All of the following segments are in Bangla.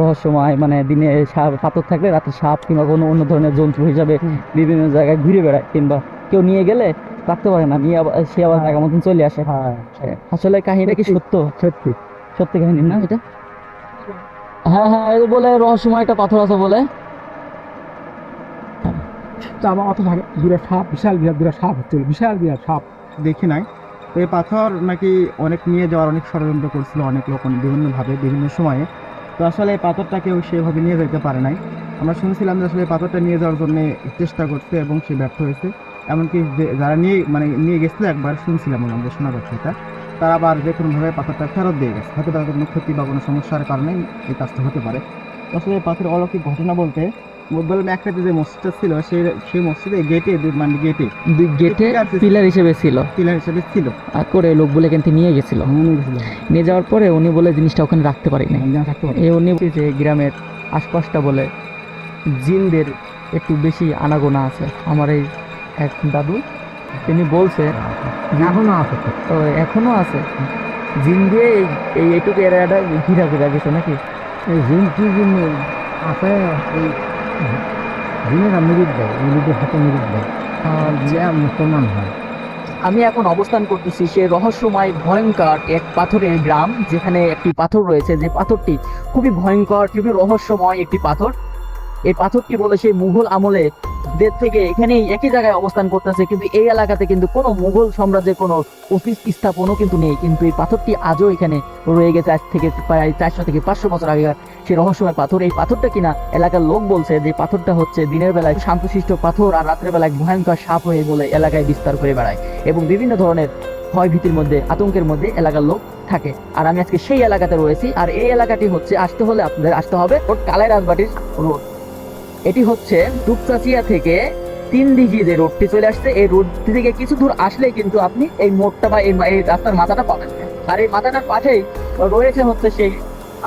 রহস্যময়, মানে দিনে পাথর থাকলে রাতে সাপ কিংবা কোনো অন্য ধরনের জন্তু হিসাবে বিভিন্ন জায়গায় ঘুরে বেড়ায়, কিংবা কেউ নিয়ে গেলে রাখতে পারে না, নিয়ে আবার সে আবার জায়গা মতন চলে আসে। আসলে কাহিনীটা কি সত্য? সত্যি সত্যি কাহিনী না এটা? হ্যাঁ হ্যাঁ, এই বলে রহস্যময় একটা পাথর আছে বলে। তো আমার অত দূরে সাপ, বিশাল বিরাট বিরাট সাপ হচ্ছে, বিশাল বিরাট সাপ দেখি নাই। তো এই পাথর নাকি অনেক নিয়ে যাওয়ার অনেক ষড়যন্ত্র করছিল অনেক লোক বিভিন্নভাবে বিভিন্ন সময়ে। তো আসলে এই পাথরটা কেউ সেভাবে নিয়ে যেতে পারে নাই। আমরা শুনছিলাম যে আসলে এই পাথরটা নিয়ে যাওয়ার জন্য চেষ্টা করছে এবং সে ব্যর্থ হয়েছে। এমনকি যারা নিয়ে নিয়ে গেছিল একবার শুনছিলাম আমাদের শোনা যাচ্ছে এটা, তারা আবার যে কোনোভাবে পাথরটা ফেরত দিয়ে গেছে, হয়তো তাদের কোনো ক্ষতি বা কোনো সমস্যার কারণে এই কাজটা হতে পারে। তো আসলে এই পাথরের অলৌকিক ঘটনা বলতে বললাম, একটা যে মসজিদটা ছিল সেই মসজিদে গেটে মানে গেটে দুই গেটে পিলার হিসেবে ছিল, পিলার হিসেবে ছিল। আর করে লোকগুলো কিন্তু নিয়ে গেছিল। নিয়ে যাওয়ার পরে উনি বলে জিনিসটা ওখানে রাখতে পারিনি। উনি যে গ্রামের আশপাশটা বলে জিনদের একটু বেশি আনাগোনা আছে। আমার এই এক দাদু তিনি বলছে এখনো আছে তো। তো এখনো আছে, জিন দিয়ে এই এইটুকু এরিয়াটা ঘিরা ঘিরা গেছে নাকি? এই জিন কি জিন আছে, এই জিনেরা মিরিক দেয়, ইহুদিদের হাতে মিরিক দেয়, যে মুসলমান হয়। আমি এখন অবস্থান করতেছি সে রহস্যময় ভয়ঙ্কর এক পাথরের গ্রাম, যেখানে একটি পাথর রয়েছে, যে পাথরটি খুবই ভয়ঙ্কর, খুবই রহস্যময় একটি পাথর। এই পাথরটি বলে সেই মুঘল আমলে দের থেকে এখানেই একই জায়গায় অবস্থান করতেছে, কিন্তু এই এলাকাতে কিন্তু কোনো মুঘল সাম্রাজ্যের কোনো অফিস স্থাপনও কিন্তু নেই, কিন্তু এই পাথরটি আজও এখানে রয়ে গেছে। আজ থেকে প্রায় 400 থেকে 500 বছর আগেকার সেই রহস্যময় পাথর। এই পাথরটা কিনা এলাকার লোক বলছে যে পাথরটা হচ্ছে দিনের বেলায় শান্তশিষ্ট পাথর, আর রাত্রের বেলায় ভয়ঙ্কর সাপ হয়ে বলে এলাকায় বিস্তার করে বেড়ায়, এবং বিভিন্ন ধরনের ভয় ভীতির মধ্যে, আতঙ্কের মধ্যে এলাকার লোক থাকে। আর আমি আজকে সেই এলাকাতে রয়েছি, আর এই এলাকাটি হচ্ছে, আসতে হলে আপনাদের আসতে হবে কালাই রাজবাটির রোড। এটি হচ্ছে দুপচাচিয়া থেকে 3 দিঘি যে রোডটি চলে আসছে, এই রোডটি থেকে কিছু দূর আসলেই কিন্তু আপনি এই মোড়টা বা এই রাস্তার মাথাটা পাবেন। আর এই মাথাটার পাশেই রয়েছে হচ্ছে সেই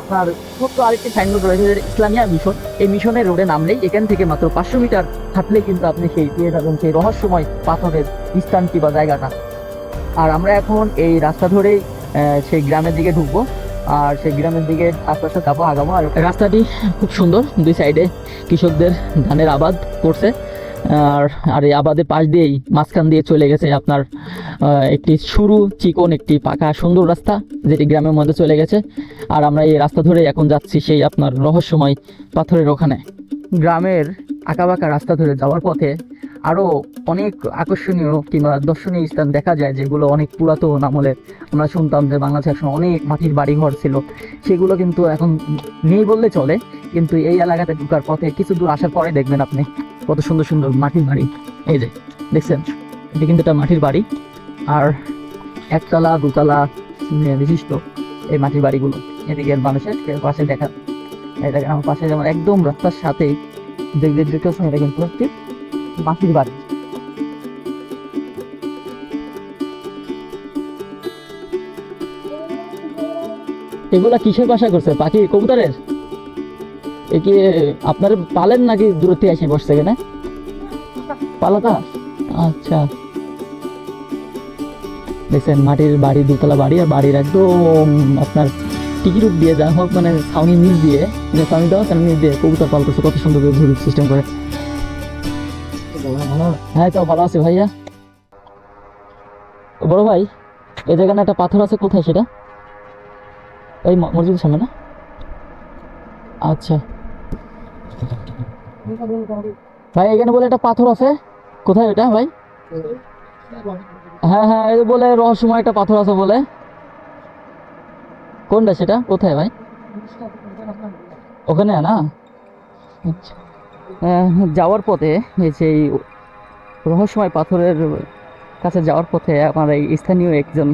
আপনার ছোট্ট আরেকটি সাইনবোর্ড রয়েছে, ইসলামিয়া মিশন। এই মিশনের রোডে নামলেই এখান থেকে মাত্র 500 মিটার হাঁটলেই কিন্তু আপনি সেই পেয়ে যাবেন সেই রহস্যময় পাথরের স্থানটি বা জায়গাটা। আর আমরা এখন এই রাস্তা ধরেই সেই গ্রামের দিকে ঢুকবো, আর সেই গ্রামের দিকে আস্তে আস্তে যাবো, আগাবো। আর রাস্তাটি খুব সুন্দর, দুই সাইডে কৃষকদের ধানের আবাদ করছে। আর আর এই আবাদের পাশ দিয়েই মাঝখান দিয়ে চলে গেছে আপনার একটি সরু চিকন একটি পাকা সুন্দর রাস্তা, যেটি গ্রামের মধ্যে চলে গেছে। আর আমরা এই রাস্তা ধরে এখন যাচ্ছি সেই আপনার রহস্যময় পাথরের ওখানে। গ্রামের আঁকাবাঁকা রাস্তা ধরে যাওয়ার পথে আরও অনেক আকর্ষণীয় কিংবা দর্শনীয় স্থান দেখা যায়, যেগুলো অনেক পুরাতন আমলের। আমরা শুনতাম যে বাংলাদেশে এখন অনেক মাটির বাড়িঘর ছিল, সেগুলো কিন্তু এখন নেই বললে চলে। কিন্তু এই এলাকাতে ঢুকার পথে কিছু দূর আসার পরে দেখবেন আপনি কত সুন্দর সুন্দর মাটির বাড়ি। এই যে দেখছেন, এটি কিন্তু একটা মাটির বাড়ি, আর একতলা দুতলা বিশিষ্ট এই মাটির বাড়িগুলো এদিকে মানুষের পাশে দেখা। এই দেখেন আমার পাশে যেমন একদম রাস্তার সাথেই দেখতেছেন, এটা কিন্তু একটি মাটির বাড়ি। এগুলা কিসের বাসা করছে? পাখি, কবুতরের? এ কি আপনার পালেন নাকি দূরত্বে এসে বসছে কেন? পালাতা? আচ্ছা, দেখছেন মাটির বাড়ি, দুতলা বাড়ি, আর বাড়ির একদম আপনার টিকিট দিয়ে যা হোক মানে ছাউনি নিচ দিয়ে, ছাউনি দেওয়া ছাউনি নিচ দিয়ে কবুতর পালতেছে কত সুন্দর করে ঘুরি সিস্টেম করে। হ্যাঁ তো ভালো আছে ভাইয়া। বড় ভাই, এই জায়গায় একটা পাথর আছে, কোথায় সেটা? এই মসজিদের সামনে না? আচ্ছা ভাই, এখানে বলে একটা পাথর আছে, কোথায় এটা ভাই? হ্যাঁ হ্যাঁ, এই বলে রহস্যময় একটা পাথর আছে বলে। কোনটা সেটা, কোথায় ভাই? ওখানে না? আচ্ছা। যাওয়ার পথে এই সেই রহস্যময় পাথরের কাছে যাওয়ার পথে আমার এই স্থানীয় একজন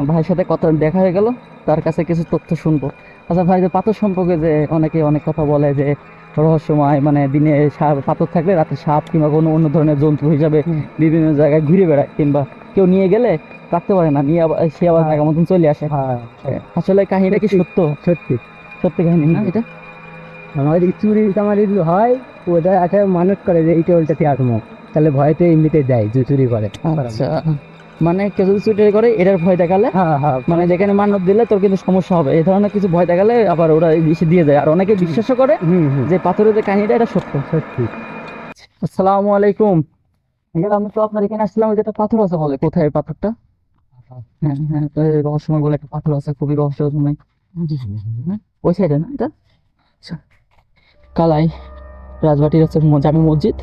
ভাইয়ের সাথে কথা দেখা হয়ে গেল, তার কাছে কিছু তথ্য শুনবো। আচ্ছা ভাই, যে পাথর সম্পর্কে যে অনেকে অনেক কথা বলে যে রহস্যময়, মানে দিনে পাথর থাকলে রাতে সাপ কিংবা কোনো অন্য ধরনের জন্তু হিসাবে বিভিন্ন জায়গায় ঘুরে বেড়ায়, কিংবা কেউ নিয়ে গেলে রাখতে পারে না, নিয়ে আবার সে আবার জায়গা মতন চলে আসে। আসলে কাহিনীটা কি সত্য? সত্যি সত্যি কাহিনী না এটা? আমাদের চুরি চামারি হয়, ওটা একটা মানুষ করে যে এইটা ওইটাতে আসবো, তাহলে ভয়তে এমনিতে দেয় যে চুরি করে। আচ্ছা, মানে কেউ যদি চুরি করে এটার ভয় দেখালে, মানে যেখানে মান্যত দিলে তোর কিন্তু সমস্যা হবে, এই ধরনের কিছু ভয় দেখালে আবার ওরা এসে দিয়ে যায়। আর অনেকে বিশ্বাসও করে যে পাথরের যে কাহিনীটা এটা সত্য। আসসালামু আলাইকুম। আমি তো আপনার এখানে আসছিলাম, ওই যে একটা পাথর আছে বলে, কোথায় এই পাথরটা? হ্যাঁ হ্যাঁ, তো এই রহস্যময় বলে একটা পাথর আছে, খুবই রহস্যময়। হ্যাঁ, ওই সাইডে না এটা? আচ্ছা। কালাই রাজবাটির হচ্ছে জামে মসজিদ,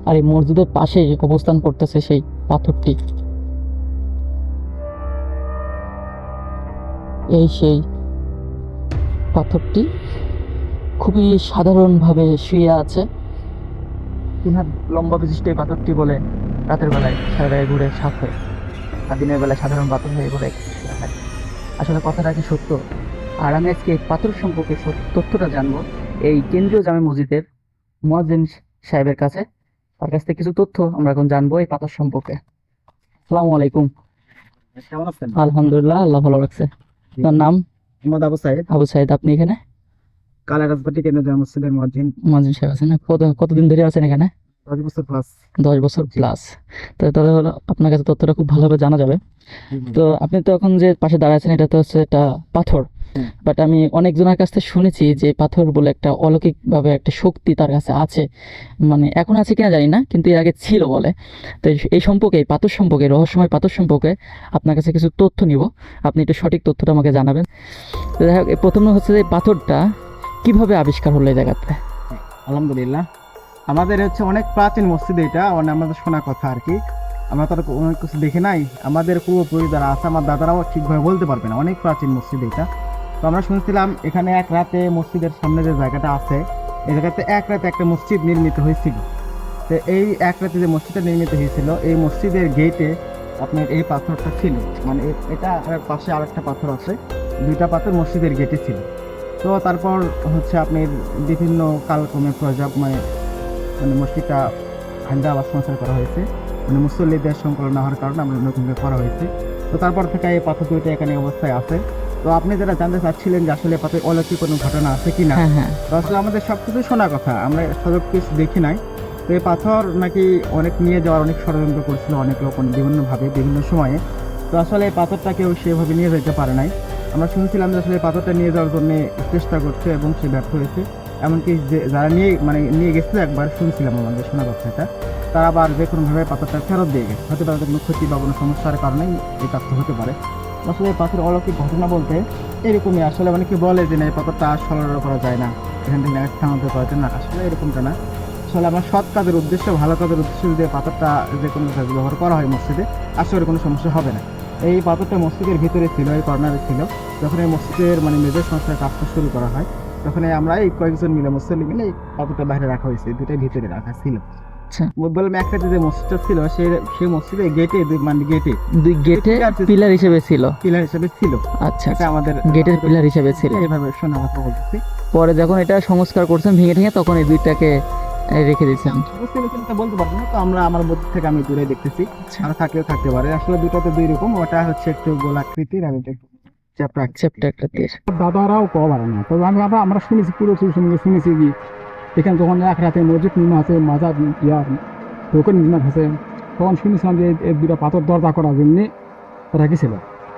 আর এই মসজিদের পাশেই অবস্থান করতেছে সেই পাথরটি। এই সেই পাথরটি খুবই সাধারণভাবে শুয়ে আছে। 3 হাত লম্বা বিশিষ্ট এই পাথরটি বলে রাতের বেলায় সারা গায়ে ঘুরে সাপ হয়ে, আর দিনের বেলায় সাধারণ পাথর হয়ে ঘুরে শুয়ে থাকে। আসলে কথাটা কি সত্য? আর আমি আজকে এই পাথর সম্পর্কে তথ্যটা জানবো এই কেন্দ্রীয় জামে মসজিদের মুয়াজ্জিন সাহেবের কাছে। তার কাছ থেকে কিছু তথ্য আমরা এখন জানবো এই পাথর সম্পর্কে। আসসালামু আলাইকুম। কেমন আছেন? আলহামদুলিল্লাহ, আল্লাহ ভালো রাখছে। আপনার নাম? মোহাম্মদ আবু সাইদ, আবু সাইদ। আপনি এখানে কালা রাজবাটি কেন্দ্র জামে মসজিদের মুয়াজ্জিন। মুয়াজ্জিন সাহেব আছেন? কতদিন ধরে আছেন এখানে? 10 বছর প্লাস। 10 বছর প্লাস। তো তাহলে হলো আপনার কাছে তথ্যটা খুব ভালোভাবে জানা যাবে। তো আপনি তো এখন যে পাশে দাঁড়ায় আছেন, এটা তো হচ্ছে একটা পাথর, বাট আমি অনেকজনের কাছ থেকে শুনেছি যে পাথর বলে একটা অলৌকিক ভাবে একটা শক্তি তার কাছে আছে, মানে এখন আছে কিনা জানি না, কিন্তু এর আগে ছিল বলে। তো এই সম্পর্কে, এই পাথর সম্পর্কে, রহস্যময় পাথর সম্পর্কে আপনার কাছে কিছু তথ্য নিব, আপনি একটু সঠিক তথ্যটা আমাকে জানাবেন। তো যাই হোক, প্রথমে হচ্ছে যে পাথরটা কিভাবে আবিষ্কার হলো এই জায়গাতে? আলহামদুলিল্লাহ, আমাদের হচ্ছে অনেক প্রাচীন মসজিদ এটা, মানে আমাদের শোনা কথা আর কি। আমরা তো আর অনেক কিছু দেখি নাই, আমাদের পূর্বপুরুষ যারা আছে, আমার দাদারাও ঠিকভাবে বলতে পারবে না, অনেক প্রাচীন মসজিদ এটা। তো আমরা শুনছিলাম এখানে এক রাতে মসজিদের সামনে যে জায়গাটা আছে, এই জায়গাতে এক রাতে একটা মসজিদ নির্মিত হয়েছিল। তো এই এক রাতে যে মসজিদটা নির্মিত হয়েছিল, এই মসজিদের গেটে আপনার এই পাথরটা ছিল, মানে এটা আর পাশে আরেকটা পাথর আছে, 2টা পাথর মসজিদের গেটে ছিল। তো তারপর হচ্ছে আপনার বিভিন্ন কালক্রমে মানে মসজিদটা ভাঙ্গা আবার সংস্কার করা হয়েছে, মানে মুসল্লিদের সংকলন না হওয়ার কারণে আমরা নতুনভাবে করা হয়েছে। তো তারপর থেকে এই পাথর দুইটা এখানে অবস্থায় আছে। তো আপনি যারা জানতে চাচ্ছিলেন যে আসলে পাথর অলৌকিক কোনো ঘটনা আছে কিনা, হ্যাঁ হ্যাঁ, তো আসলে আমাদের সবকিছু শোনা কথা, আমরা সব কিছু দেখি নাই। তো এই পাথর নাকি অনেক নিয়ে যাওয়ার অনেক ষড়যন্ত্র করছিল অনেক লোক বিভিন্নভাবে বিভিন্ন সময়ে। তো আসলে এই পাথরটা কেউ সেভাবে নিয়ে যেতে পারে নাই। আমরা শুনছিলাম যে আসলে এই পাথরটা নিয়ে যাওয়ার জন্য চেষ্টা করছে এবং সে ব্যর্থ হয়েছে। এমনকি যারা নিয়ে গেছিল একবার, শুনছিলাম আমাদের শোনা কথা এটা, তারা আবার যে কোনোভাবে পাথরটা ফেরত দিয়ে গেছে, হয়তো তাদের কোনো ক্ষতি বা কোনো সমস্যার কারণেই এই কাজটা হতে পারে। আসলে এই পাথরের অলৌকিক ঘটনা বলতে এরকমই, আসলে মানে কি বলে যে না এই পাথরটা আর সরল করা যায় না, এখান থেকে স্থানান্তর করা যায় না, আসলে এরকমটা না। আসলে আমার সৎ কাজের উদ্দেশ্য, ভালো কাজের উদ্দেশ্যে যদি এই পাথরটা যে কোনো কাজে ব্যবহার করা হয় মসজিদে, আসলে কোনো সমস্যা হবে না। এই পাথরটা মসজিদের ভিতরে ছিল, এই কর্নারে ছিল। যখন এই মসজিদের মানে মেজর সংস্কার কাজটা শুরু করা হয়, তখন আমরা এই কয়েকজন মিলে মুসল্লি মিলে এই পাথরটা বাইরে রাখা হয়েছে, দুটাই ভিতরে রাখা ছিল। আচ্ছা। বললাম একটা যে মসজিদটা ছিল, সেই মসজিদের গেটে মানে গেটে দুই গেটে পিলার হিসেবে ছিল। পিলার হিসেবে ছিল। আচ্ছা, এটা আমাদের গেটের পিলার হিসেবে ছিল। এইভাবে শোনা কথা বলতেছি। পরে যখন এটা সংস্কার করছেন ভেঙে ঠেঙে, তখন এই দুইটাকে রেখে দিয়েছেন। বুঝতে পেরেছেন, তা বলতে পারবো না, তো আমরা আমার মধ্যে থেকে আমি দূরে দেখতেছি, আর থাকলেও থাকতে পারে। আসলে দুটাতে দুই রকম, ওটা হচ্ছে একটু গোলাকৃতির আর এটা একটু চ্যাপ্টা একটা তীর। দাদারাও কবার না, তবে আমরা শুনেছি, পুরো শুনেছি কি এখানে যখন এক রাতে মসজিদ নির্মাণ আছে, মাজার ইয়ার ঢোকন নির্মাণ আছে, তখন শুনেছিলাম যে এই 2টা পাথর দরজা করার জন্য রেখেছিল,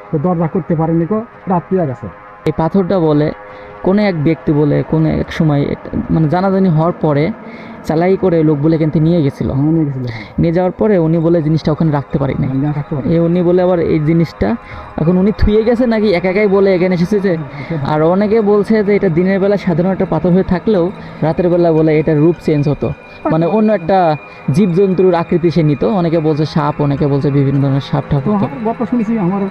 তো দরজা করতে পারেনি, রাত্রি গেছে। এই পাথরটা বলে কোনো এক ব্যক্তি বলে কোনো এক সময় মানে জানাজানি হওয়ার পরে চালাই করে লোক বলে কিন্তু নিয়ে গেছিল। নিয়ে গেছিল, নিয়ে যাওয়ার পরে উনি বলে জিনিসটা ওখানে রাখতে পারি না, থাকতে পারে। উনি বলে আবার এই জিনিসটা এখন উনি থুয়ে গেছে নাকি একাই বলে এখানে এসেছে যে। আর অনেকে বলছে যে এটা দিনের বেলা সাধারণ একটা পাথর হয়ে থাকলেও রাতের বেলা বলে এটার রূপ চেঞ্জ হতো, মানে অন্য একটা জীবজন্তুর আকৃতি সে নিত। অনেকে বলছে সাপ, অনেকে বলছে বিভিন্ন ধরনের সাপ ঠাপ হতো। গল্প শুনেছি, আমার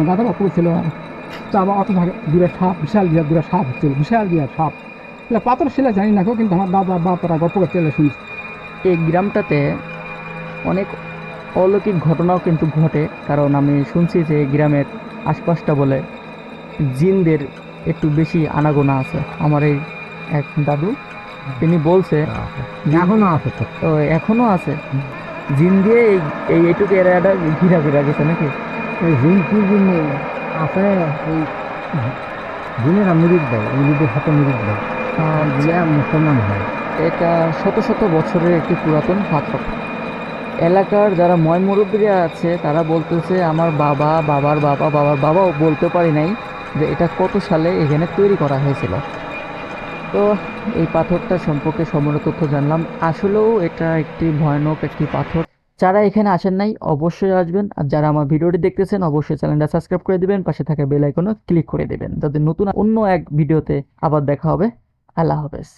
দাদা বাপু ছিল, অত দূরে সাপ, বিশাল বিরাট দূরে সাপ হচ্ছিল, বিশাল বিরাট সাপ। পাথর ছিল জানি না, কিন্তু আমার দাদা বাপরা গল্প করতে শুনছি। এই গ্রামটাতে অনেক অলৌকিক ঘটনাও কিন্তু ঘটে, কারণ আমি শুনছি যে এই গ্রামের আশপাশটা বলে জিনদের একটু বেশি আনাগোনা আছে। আমার এই এক দাদু তিনি বলছে এখনো আছে, তো এখনো আছে, জিন দিয়ে এই এইটুকু এরিয়াটা ঘিরা ঘিরা গেছে নাকি? এই জিন কি জন্য আছে, এই জিনেরা মিরিক দেয়, ইংরেজদের সাথে মিরিক দেয়, মুসলমান হয়। এটা শত শত বছরের একটি পুরাতন পাথর। এলাকার যারা ময়মুরব্বীরা আছে তারা বলতেছে আমার বাবা, বাবার বাবা, বাবার বাবাও বলতে পারি নাই যে এটা কত সালে এখানে তৈরি করা হয়েছিল। তো এই পাথরটা সম্পর্কে সম্পূর্ণ তথ্য জানলাম। আসলেও এটা একটি ভয়ানক একটি পাথর। যারা এখানে আসেন নাই অবশ্যই আসবেন, আর যারা আমার ভিডিওটি দেখতেছেন অবশ্যই চ্যানেলটা সাবস্ক্রাইব করে দিবেন, পাশে থাকা বেল আইকনও ক্লিক করে দিবেন, যাতে নতুন অন্য এক ভিডিওতে আবার দেখা হবে। আল্লাহ হাফেজ।